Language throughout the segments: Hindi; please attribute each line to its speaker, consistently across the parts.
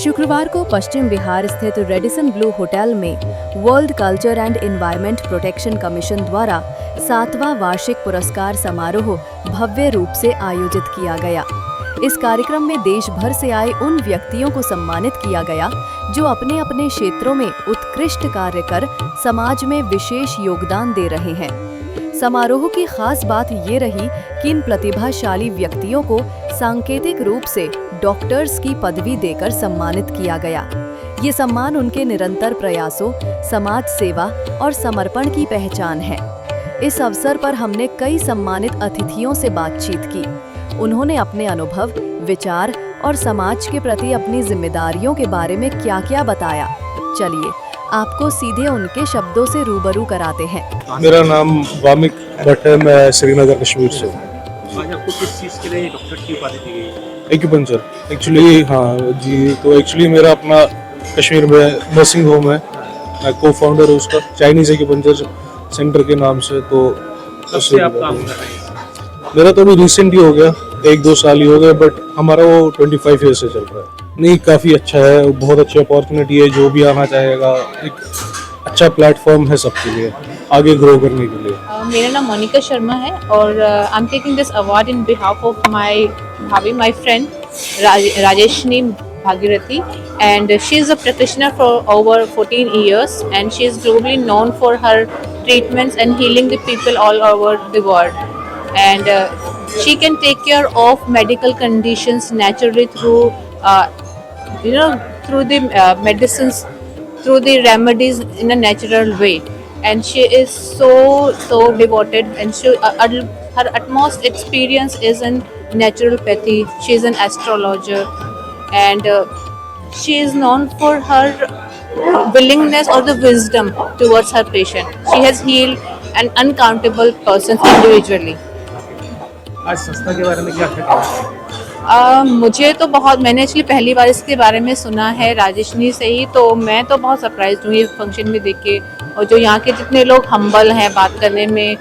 Speaker 1: शुक्रवार को पश्चिम बिहार स्थित रेडिसन ब्लू होटल में world culture and environment protection commission द्वारा 7वां वार्षिक पुरस्कार समारोह भव्य रूप से आयोजित किया गया। इस कार्यक्रम में देश भर से आए उन व्यक्तियों को सम्मानित किया गया जो अपने अपने क्षेत्रों में उत्कृष्ट कार्य कर समाज में विशेष योगदान दे रहे हैं। समारोह की खास बात ये रही कि इन प्रतिभाशाली व्यक्तियों को सांकेतिक रूप से डॉक्टर्स की पदवी देकर सम्मानित किया गया। ये सम्मान उनके निरंतर प्रयासों, समाज सेवा और समर्पण की पहचान है। इस अवसर पर हमने कई सम्मानित अतिथियों से बातचीत की। उन्होंने अपने अनुभव, विचार और समाज के प्रति अपनी जिम्मेदारियों के बारे में क्या-क्या बताया। चलिए आपको सीधे उनके शब्दों से रूबरू कराते हैं।
Speaker 2: मेरा नाम वामिक भट्ट है, मैं श्रीनगर कश्मीर से।
Speaker 3: आज आपको किस चीज़ के लिए डॉक्टर की उपाधि दी गई?
Speaker 2: एक्यूपंक्चर एक्चुअली, हाँ जी। तो एक्चुअली मेरा अपना कश्मीर में नर्सिंग होम है, मैं को फाउंडर हूँ उसका, चाइनीज एक्यूपंक्चर सेंटर के नाम से। तो
Speaker 3: उससे आप काम कर रहे हैं?
Speaker 2: मेरा तो अभी रिसेंट ही हो गया, 1-2 साल ही हो गए, बट हमारा वो 25 ईयर से चल रहा है। नहीं, काफ़ी अच्छा है, बहुत अच्छी अपॉर्चुनिटी है। जो भी आना चाहेगा, एक अच्छा प्लेटफॉर्म है सबके लिए आगे ग्रो करने के लिए।
Speaker 4: मेरा नाम मोनिका शर्मा है और I am taking this award in behalf of my bhabhi, my friend राजेशनी Bhagirathi, and she is a practitioner for over 14 years and she is globally known for her treatments and healing the people all over the world, and she can take care of medical conditions naturally through through the medicines, through the remedies in a natural way, and she is so devoted, and she her utmost experience is in naturopathy. She is an astrologer, and she is known for her willingness or the wisdom towards her patient. She has healed an uncountable persons individually.
Speaker 3: आज संस्था के बारे में क्या कहना है?
Speaker 4: मुझे तो बहुत, मैंने एक्चुअली पहली बार इसके बारे में सुना है राजेशनी से ही, तो मैं तो बहुत सरप्राइज हूँ ये फंक्शन में देख के। और जो यहाँ के जितने लोग हम्बल हैं बात करने में,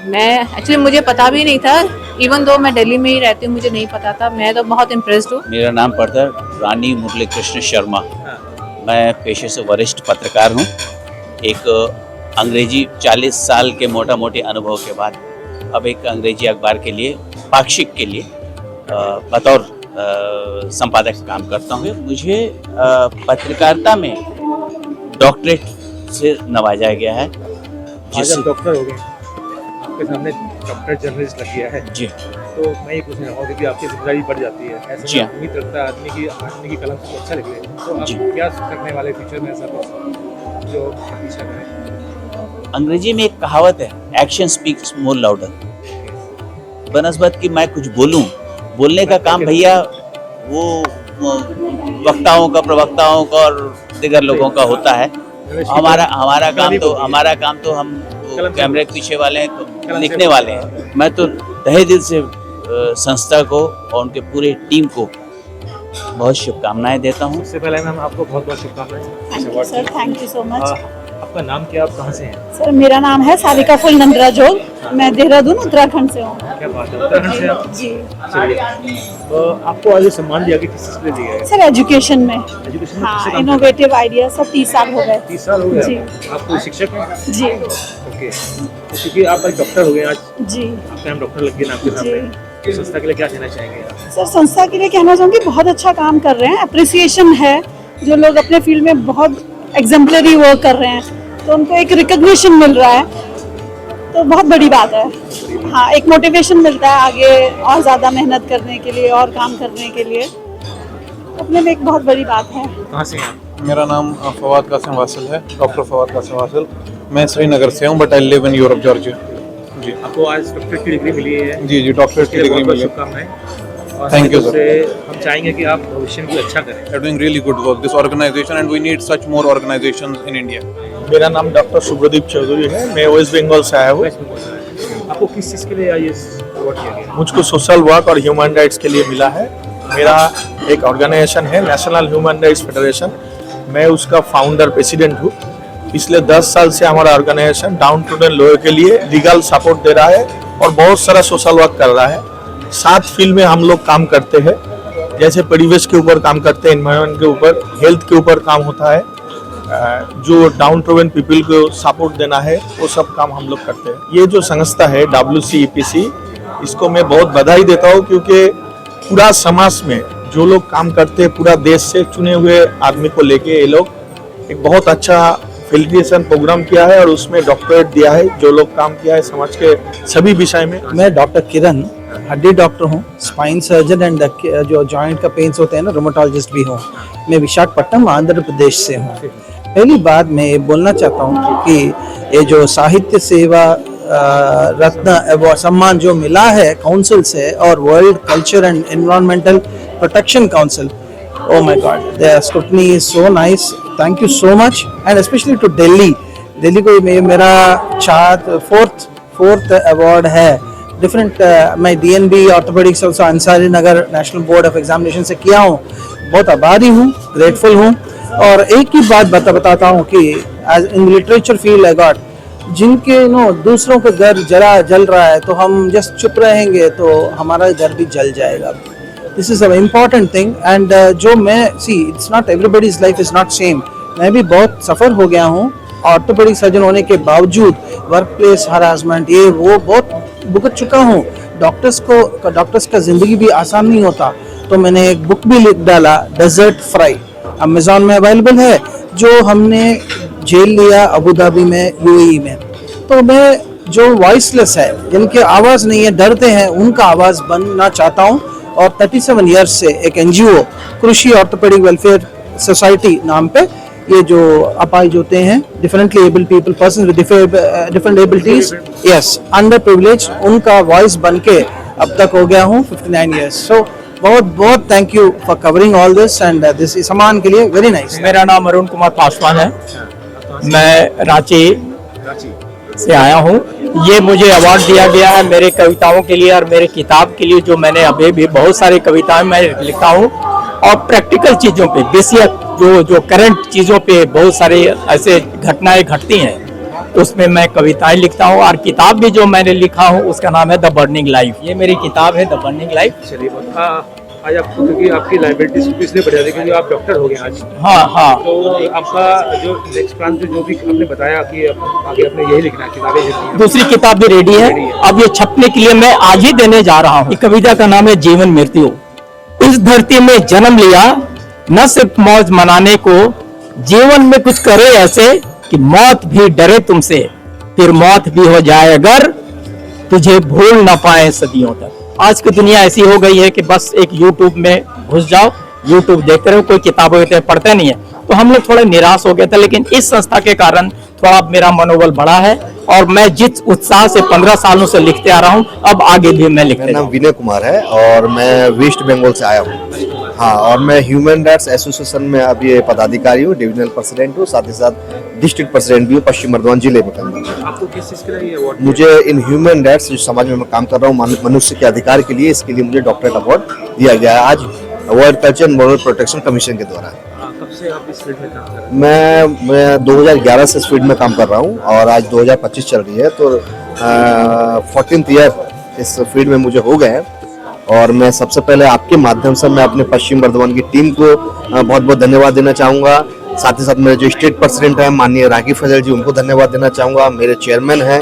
Speaker 4: मैं एक्चुअली मुझे पता भी नहीं था, इवन दो मैं दिल्ली में ही रहती हूँ, मुझे नहीं पता था। मैं तो बहुत इम्प्रेस्ड हूँ।
Speaker 5: मेरा नाम पड़ता है रानी मुरली कृष्ण शर्मा। मैं पेशे से वरिष्ठ पत्रकार हूँ। एक अंग्रेजी 40 साल के मोटा मोटे अनुभव के बाद अब एक अंग्रेजी अखबार के लिए, पाक्षिक के लिए बतौर संपादक काम करता हूँ। मुझे पत्रकारिता में डॉक्टरेट से नवाजा गया है।
Speaker 3: आज आप डॉक्टर हो गए, आपके सामने डॉक्टर जर्नलिस्ट लग गया है जी। तो मैं ये पूछना चाहूँगा कि आपकी जिम्मेदारी बढ़ जाती है, ऐसे में उम्मीद रखता है आदमी की कलम को अच्छा लगे, तो आप क्या करने वाले फ्यूचर में ऐसा कुछ जो पीछा करें?
Speaker 5: अंग्रेजी में एक कहावत है, एक्शन स्पीक्स मोर लाउडर। बनस्बत कि मैं कुछ बोलने का काम भैया वो वक्ताओं का, प्रवक्ताओं का और दिगर लोगों का होता है। हमारा काम तो हम कैमरे के पीछे वाले हैं, तो लिखने वाले हैं। मैं तो तहे दिल से संस्था को और उनके पूरे टीम को बहुत शुभकामनाएं देता हूं।
Speaker 3: सबसे पहले मैम आपको बहुत बहुत शुभकामनाएं।
Speaker 4: Sir, thank you so much.
Speaker 3: आपका नाम क्या, आप कहां से हैं?
Speaker 4: सर, मेरा नाम है सारिका फुल नंदरा जोग, मैं देहरादून उत्तराखंड से हूँ।
Speaker 3: क्या बात है, उत्तराखंड से आप?
Speaker 4: जी।
Speaker 3: तो आपको आज सम्मान दिया कि किस चीज़ के लिए दिया है?
Speaker 4: सर, एजुकेशन में।
Speaker 3: एजुकेशन में
Speaker 4: हाँ, इनोवेटिव आइडिया। सब 30 साल हो गए।
Speaker 3: 30 साल हो गए
Speaker 4: जी।
Speaker 3: आप कोई शिक्षक हैं?
Speaker 4: जी।
Speaker 3: ओके, तो क्योंकि आप एक डॉक्टर हो गए आज,
Speaker 4: जी,
Speaker 3: आपका नाम डॉक्टर लग गया ना आपके सामने, संस्था के लिए क्या कहना चाहेंगे आप?
Speaker 4: सर, संस्था के लिए कहना चाहूँगी बहुत अच्छा काम कर रहे हैं। अप्रिसिएशन है, जो लोग अपने फील्ड में बहुत एग्जाम्पलरी वर्क कर रहे हैं, तो उनको एक रिकग्निशन मिल रहा है, तो बहुत बड़ी बात है। हाँ, एक मोटिवेशन मिलता है आगे और ज़्यादा मेहनत करने के लिए और काम करने के लिए, अपने में एक बहुत बड़ी बात है।
Speaker 3: कहाँ से हैं आप?
Speaker 6: मेरा नाम फवाद कासिम वासिल है, डॉक्टर फवाद कासिम वासिल। मैं श्रीनगर से हूँ, but I live in Europe, Georgia. जी।
Speaker 3: आपको आज डॉक्टरेट की डिग्री मिली है?
Speaker 6: जी, डॉक्टरेट की डिग्री मिली है।
Speaker 3: शुभकामनाएं।
Speaker 6: Thank you, sir.
Speaker 3: हम चाहेंगे कि आप भविष्य में कुछ अच्छा करें।
Speaker 6: They are doing really good work, this organization, and we need such more organizations in India.
Speaker 2: मेरा नाम डॉक्टर सुब्रदीप चौधरी है, मैं वेस्ट बंगाल से आया हूँ।
Speaker 3: आपको किस चीज़ के लिए ये अवार्ड दिया गया?
Speaker 2: मुझको सोशल वर्क और ह्यूमन राइट्स के लिए मिला है। मेरा एक ऑर्गेनाइजेशन है, नेशनल ह्यूमन राइट्स फेडरेशन, मैं उसका फाउंडर प्रेसिडेंट हूँ। पिछले 10 साल से हमारा ऑर्गेनाइजेशन डाउन टू लोअर के लिए लीगल सपोर्ट दे रहा है और बहुत सारा सोशल वर्क कर रहा है। 7 फील्ड में हम लोग काम करते हैं।
Speaker 6: जैसे परिवेश के ऊपर काम करते हैं, एनवायरनमेंट के ऊपर, हेल्थ के ऊपर काम होता है, जो डाउन टू पीपल को सपोर्ट देना है, वो सब काम हम लोग करते हैं। ये जो संस्था है WCEPC, इसको मैं बहुत बधाई देता हूँ, क्योंकि पूरा समाज में जो लोग काम करते हैं, पूरा देश से चुने हुए आदमी को लेके ये लोग एक बहुत अच्छा फिल्ट्रेशन प्रोग्राम किया है और उसमें डॉक्टरेट दिया है। जो लोग काम किया है समाज के सभी विषय में।
Speaker 7: मैं डॉक्टर किरण, हड्डी डॉक्टर हूँ, स्पाइन सर्जन एंड जो जॉइंट का पेन्स होते हैं ना, रोमेटोलॉजिस्ट भी हूँ। मैं विशाखापट्टनम आंध्र प्रदेश से हूँ। पहली बात मैं ये बोलना चाहता हूँ कि ये जो साहित्य सेवा रत्न अवार्ड सम्मान जो मिला है काउंसिल से और world culture and environmental protection council, oh my god, their scrutiny is so nice, thank you so much, and especially to Delhi को मेरा फोर्थ अवार्ड है। डिफरेंट मैं DNB orthopaedics also Ansari Nagar national board of examination से किया हूँ। बहुत आभारी हूँ, ग्रेटफुल हूँ। और एक ही बात बताता हूँ कि as in literature field I got, जिनके दूसरों का घर जरा जल रहा है तो हम जस्ट चुप रहेंगे तो हमारा घर भी जल जाएगा। This is a important thing and जो मैं it's not everybody's life is not same. मैं भी बहुत सफ़र हो गया हूँ ऑर्थोपेडिक सर्जन होने के बावजूद, वर्क प्लेस हरासमेंट ये वो बहुत भुगत चुका हूँ। डॉक्टर्स का ज़िंदगी भी आसान नहीं होता। तो मैंने एक बुक भी लिख डाला, डेजर्ट फ्राई, अमेज़ॉन में अवेलेबल है, जो हमने झेल लिया अबू धाबी में, UAE में। तो मैं जो वॉइसलेस है, जिनके आवाज़ नहीं है, डरते हैं, उनका आवाज़ बनना चाहता हूँ। और 37 ईयर्स से एक NGO कृषि ऑर्थोपेडिक वेलफेयर सोसाइटी नाम पे ये जो अपाहिज होते हैं, differently abled people, person with different abilities, yes, under privilege, उनका वॉइस बन के अब तक हो गया हूँ 59 ईयर्स। सो बहुत बहुत thank you for covering all this and this सम्मान के लिए वेरी नाइस।
Speaker 8: मेरा नाम अरुण कुमार पासवान है, मैं रांची से आया हूँ। ये मुझे अवार्ड दिया गया है मेरे कविताओं के लिए और मेरे किताब के लिए, जो मैंने अभी भी बहुत सारी कविताएं मैं लिखता हूँ और प्रैक्टिकल चीज़ों पे, बेसिक जो करंट चीज़ों पे बहुत सारे ऐसे घटनाएं घटती हैं, उसमें मैं कविताएं लिखता हूँ। और किताब भी जो मैंने लिखा हूँ उसका नाम है द बर्निंग लाइफ। ये मेरी किताब है द बर्निंग लाइफ।
Speaker 3: चलिए, आज आपको क्योंकि आपकी लाइबिलिटीज इसलिए बढ़ा दी क्योंकि आप डॉक्टर हो गए आज।
Speaker 8: हाँ।
Speaker 3: तो आपका जो नेक्स्ट प्लान जो भी आपने बताया कि आगे आपने यही लिखना है, किताबें लिखनी है।
Speaker 8: दूसरी किताब भी रेडी है, अब ये छपने के लिए मैं आज ही देने जा रहा हूँ। कविता का नाम है जीवन मृत्यु। इस धरती में जन्म लिया न सिर्फ मौज मनाने को, जीवन में कुछ करे ऐसे कि मौत भी डरे तुमसे, फिर मौत भी हो जाए अगर तुझे भूल ना पाए सदियों तक। आज की दुनिया ऐसी हो गई है कि बस एक YouTube में घुस जाओ, YouTube देखते रहो, कोई किताबें पढ़ते नहीं है। तो हम लोग थोड़े निराश हो गए थे, लेकिन इस संस्था के कारण थोड़ा मेरा मनोबल बढ़ा है और मैं जिस उत्साह से 15 सालों से लिखते आ रहा हूँ, अब आगे भी मैं लिखते।
Speaker 9: मेरा नाम विनय कुमार है और मैं वेस्ट बंगाल से आया हूँ। हाँ, और मैं ह्यूमन राइट्स एसोसिएशन में अभी पदाधिकारी हूँ, डिविजनल प्रेसिडेंट हूँ, साथ ही साथ डिस्ट्रिक्ट प्रेसिडेंट भी हूँ पश्चिम बर्धमान जिले में।
Speaker 3: आपको किस चीज़ के लिए ये अवार्ड?
Speaker 9: मुझे इन ह्यूमन राइट्स जो समाज में मैं काम कर रहा हूँ, मनुष्य के अधिकार के लिए, इसके लिए मुझे डॉक्टरेट अवार्ड दिया गया है आज world culture and moral protection commission के द्वारा।
Speaker 3: कब से आप इस फील्ड में काम कर रहे हैं?
Speaker 9: मैं 2011 से इस फील्ड में काम कर रहा हूँ और आज 2025 चल रही है, तो 14th ईयर इस फील्ड में मुझे हो गए हैं। और मैं सबसे पहले आपके माध्यम से मैं अपने पश्चिम बर्धमान की टीम को बहुत बहुत धन्यवाद देना चाहूँगा। साथ ही साथ मेरे जो स्टेट प्रेसिडेंट हैं माननीय राघव फजल जी, उनको धन्यवाद देना चाहूँगा। मेरे चेयरमैन हैं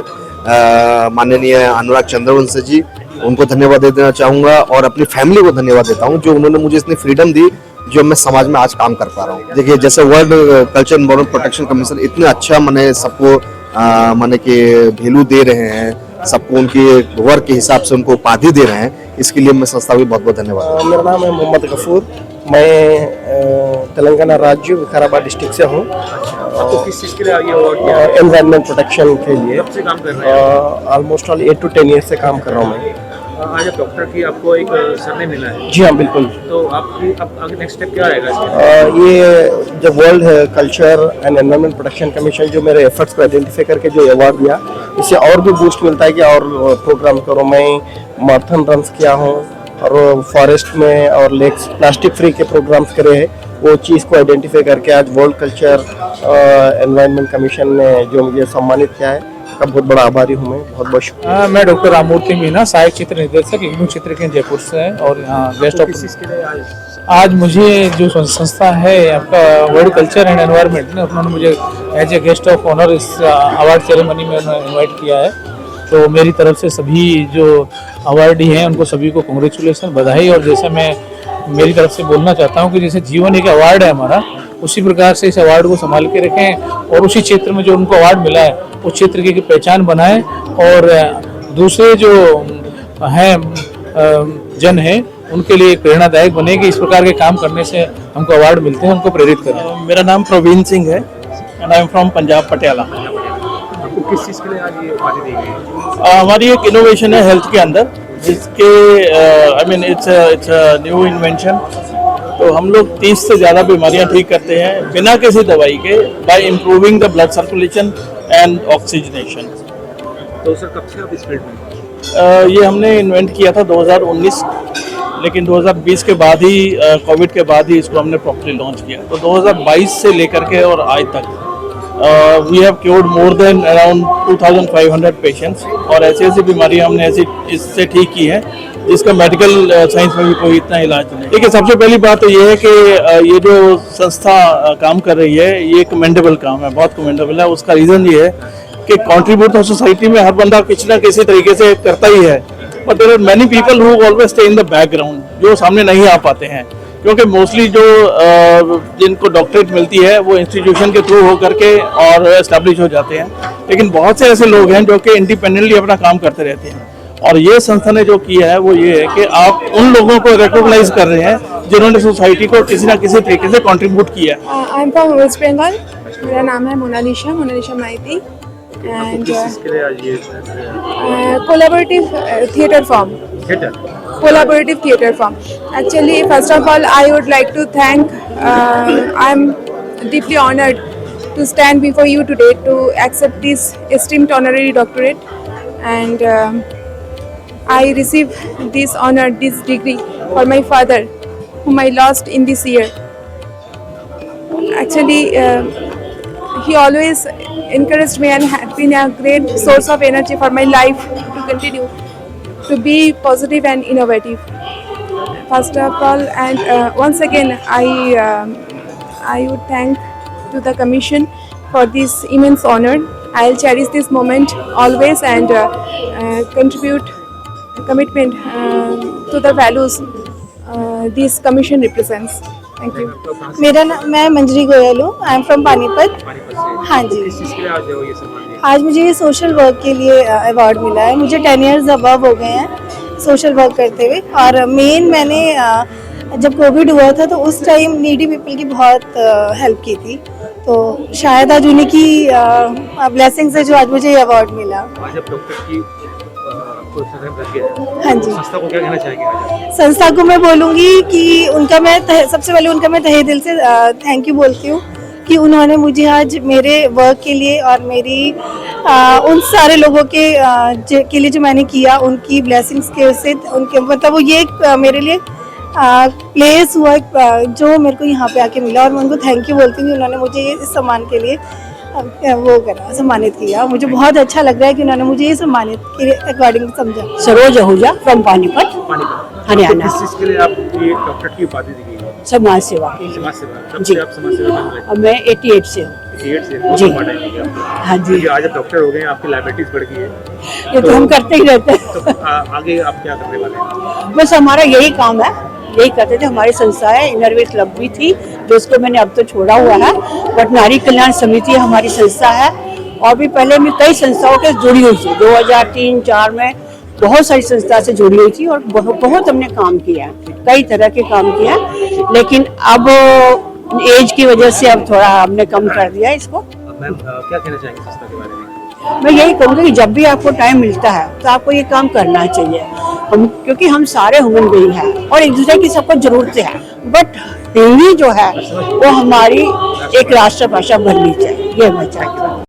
Speaker 9: माननीय अनुराग चंद्रवंशी जी, उनको धन्यवाद देना चाहूँगा। और अपनी फैमिली को धन्यवाद देता हूँ जो उन्होंने मुझे इतनी फ्रीडम दी, जो मैं समाज में आज काम कर पा रहा हूँ। देखिए, जैसे world culture and moral protection commission इतने अच्छा मैंने सबको माने कि वैल्यू दे रहे हैं, सबको उनके वर्क के हिसाब से उनको उपाधि दे रहे हैं, इसके लिए मैं संस्था को बहुत बहुत धन्यवाद।
Speaker 7: मेरा नाम है मोहम्मद गफूर, मैं तेलंगाना राज्य विकाराबाद डिस्ट्रिक्ट से हूँ।
Speaker 3: आपको किस चीज़ के लिए ये अवार्ड दिया है?
Speaker 7: एनवायरमेंट प्रोटेक्शन के लिए।
Speaker 3: कब से काम कर रहे हैं?
Speaker 7: ऑलमोस्ट 8 to 10 ईयर्स से काम कर रहा हूँ मैं।
Speaker 3: आज आप डॉक्टर की आपको एक सरनेम मिला है।
Speaker 7: जी हाँ, बिल्कुल।
Speaker 3: तो आपकी अब आगे नेक्स्ट स्टेप क्या रहेगा इसके?
Speaker 7: ये जो world culture and environment protection commission जो मेरे एफर्ट्स को आइडेंटिफाई करके जो अवार्ड दिया, इससे और भी बूस्ट मिलता है कि और प्रोग्राम करो। मैं मैराथन रन्स किया हूँ और फॉरेस्ट में और लेक्स प्लास्टिक फ्री के प्रोग्राम्स करे हैं, वो चीज़ को आइडेंटिफाई करके आज वर्ल्ड कल्चर एनवायरमेंट कमीशन ने जो मुझे सम्मानित किया है,
Speaker 6: का बहुत बड़ा आभारी हूँ मैं, बहुत बहुत शुक्रिया।
Speaker 10: मैं डॉक्टर राममूर्ति मीना, सहायक चित्र निर्देशक इग्नू चित्र के जयपुर से है और यहाँ गेस्ट ऑफ
Speaker 3: किस चीज़ के लिए
Speaker 10: आज मुझे जो संस्था है आपका वर्ल्ड कल्चर एंड एनवायरनमेंट ने उन्होंने मुझे as a guest of honour इस अवार्ड सेरेमनी में इनवाइट किया है। तो मेरी तरफ से सभी जो अवार्डी हैं उनको सभी को कांग्रेचुलेसन, बधाई। और जैसे मैं मेरी तरफ से बोलना चाहता हूँ कि जैसे जीवन एक अवार्ड है हमारा, उसी प्रकार से इस अवार्ड को संभाल के रखें और उसी क्षेत्र में जो उनको अवार्ड मिला है उस क्षेत्र की पहचान बनाएं और दूसरे जो हैं जन हैं उनके लिए प्रेरणादायक बने कि इस प्रकार के काम करने से हमको अवार्ड मिलते हैं, उनको प्रेरित करें।
Speaker 8: मेरा नाम प्रवीण सिंह है and I am from Punjab Patiala.
Speaker 3: आपको किस चीज़ के लिए आज ये उपाधि दी गई?
Speaker 8: हमारी एक इनोवेशन है हेल्थ के अंदर, जिसके I mean it's new invention. तो हम लोग 30 से ज़्यादा बीमारियां ठीक करते हैं बिना किसी दवाई के, bye improving the blood circulation and oxygenation.
Speaker 3: तो सर कब से आप इस फील्ड में?
Speaker 8: ये हमने इन्वेंट किया था 2019, लेकिन 2020 के बाद ही कोविड के बाद ही इसको हमने प्रॉपर्ली लॉन्च किया। तो 2022 से लेकर के और आज तक we have cured more than around 2500 patients और ऐसी ऐसी बीमारियां हमने ऐसी इससे ठीक की हैं जिसका मेडिकल साइंस में भी कोई इतना इलाज नहीं। देखिए, सबसे पहली बात तो ये है कि ये जो संस्था काम कर रही है ये कमेंडेबल काम है, बहुत कमेंडेबल है। उसका रीज़न ये है कि कंट्रीब्यूट तो सोसाइटी में हर बंदा किसी ना किसी तरीके से करता ही है, but there are many people who always stay in the background, जो सामने नहीं आ पाते हैं, क्योंकि मोस्टली जो जिनको डॉक्टरेट मिलती है वो इंस्टीट्यूशन के थ्रू हो करके और एस्टैब्लिश हो जाते हैं। लेकिन बहुत से ऐसे लोग हैं जो कि इंडिपेंडेंटली अपना काम करते रहते हैं, और ये संस्था ने जो किया है वो ये है कि आप उन लोगों को रिकॉग्नाइज कर रहे हैं जिन्होंने सोसाइटी को किसी ना किसी तरीके से कंट्रीब्यूट किया है।
Speaker 11: I am from West Bengal, मेरा नाम है मोनालिशा माइती एंड
Speaker 3: किस चीज़ के लिए आज ये
Speaker 11: collaborative theatre form, collaborative theatre form. Actually, first of all, I would like to thank, I'm deeply honored to stand before you today to accept this esteemed honorary doctorate, and I receive this honor, this degree for my father, whom I lost in this year. Actually, he always encouraged me and had been a great source of energy for my life to continue to be positive and innovative. First of all, and once again, I would thank to the Commission for this immense honor. I'll cherish this moment always and contribute commitment to the values this Commission represents. Thank you.
Speaker 12: मेरा नाम, मैं मंजरी गोयल हूँ, आई एम फ्रॉम पानीपत। हाँ जी,
Speaker 3: किस चीज़ के लिए आज ये सम्मान दिया?
Speaker 12: आज मुझे ये सोशल वर्क के लिए अवार्ड मिला है। मुझे 10 इयर्स अबव हो गए हैं सोशल वर्क करते हुए, और मेन मैंने जब कोविड हुआ था तो उस टाइम नीडी पीपल की बहुत हेल्प की थी, तो शायद आज उन्हीं की ब्लेसिंग से जो आज मुझे ये अवार्ड मिला।
Speaker 3: आज आप डॉक्टर की आपको सदन रख गया है।
Speaker 12: हाँ जी,
Speaker 3: संस्था को क्या कहना चाहेंगे आज?
Speaker 12: संस्था को मैं बोलूँगी कि उनका मैं सबसे पहले उनका मैं तहे दिल से थैंक यू बोलती हूँ कि उन्होंने मुझे आज मेरे वर्क के लिए और मेरी उन सारे लोगों के लिए जो मैंने किया, उनकी ब्लेसिंग्स के से उनके मतलब वो ये एक मेरे लिए प्लेस हुआ जो मेरे को यहाँ पे आके मिला, और मैं उनको थैंक यू बोलती हूँ। उन्होंने मुझे इस सम्मान के लिए वो करा, सम्मानित किया। मुझे बहुत अच्छा लग रहा है कि उन्होंने मुझे ये सम्मानित के अकॉर्डिंग समझा।
Speaker 13: सरोज आहूजा फ्रॉम पानीपत, हरियाणा।
Speaker 3: किस चीज़ के लिए आप ये डॉक्टर की उपाधि दी गई?
Speaker 13: समाज सेवा के लिए।
Speaker 3: समाज सेवा। कब
Speaker 13: जी।
Speaker 3: से आप समाज सेवा कर रहे हैं?
Speaker 13: मैं 88 से हूँ।
Speaker 3: 88 से
Speaker 13: जी।
Speaker 3: हाँ
Speaker 13: जी।
Speaker 3: आज आप डॉक्टर हो गए, आपकी लाइबिलिटीज बढ़ गई है,
Speaker 13: ये तो हम करते ही रहते हैं।
Speaker 3: तो आगे आप क्या करने वाले हैं?
Speaker 13: बस हमारा यही काम है, यही करते थे। हमारी संस्था है इनरवे क्लब भी थी, जो उसको मैंने अब तो छोड़ा हुआ है, बट नारी कल्याण समिति हमारी संस्था है। और भी पहले मैं कई संस्थाओं के जुड़ी हुई थी, 2003-4 में बहुत सारी संस्था से जुड़ी हुई थी, और बहुत हमने काम किया, कई तरह के काम किया। लेकिन अब एज की वजह से अब थोड़ा हमने कम कर दिया इसको।
Speaker 3: मैम क्या कहना चाहेंगे संस्था के बारे में?
Speaker 13: मैं यही कहूँगी कि जब भी आपको टाइम मिलता है तो आपको ये काम करना चाहिए। क्योंकि हम सारे ह्यूमन बीइंग हैं और एक दूसरे की सबको जरूरतें हैं, बट हिंदी जो है वो हमारी एक राष्ट्रभाषा बननी चाहिए, ये मैं चाहती हूँ।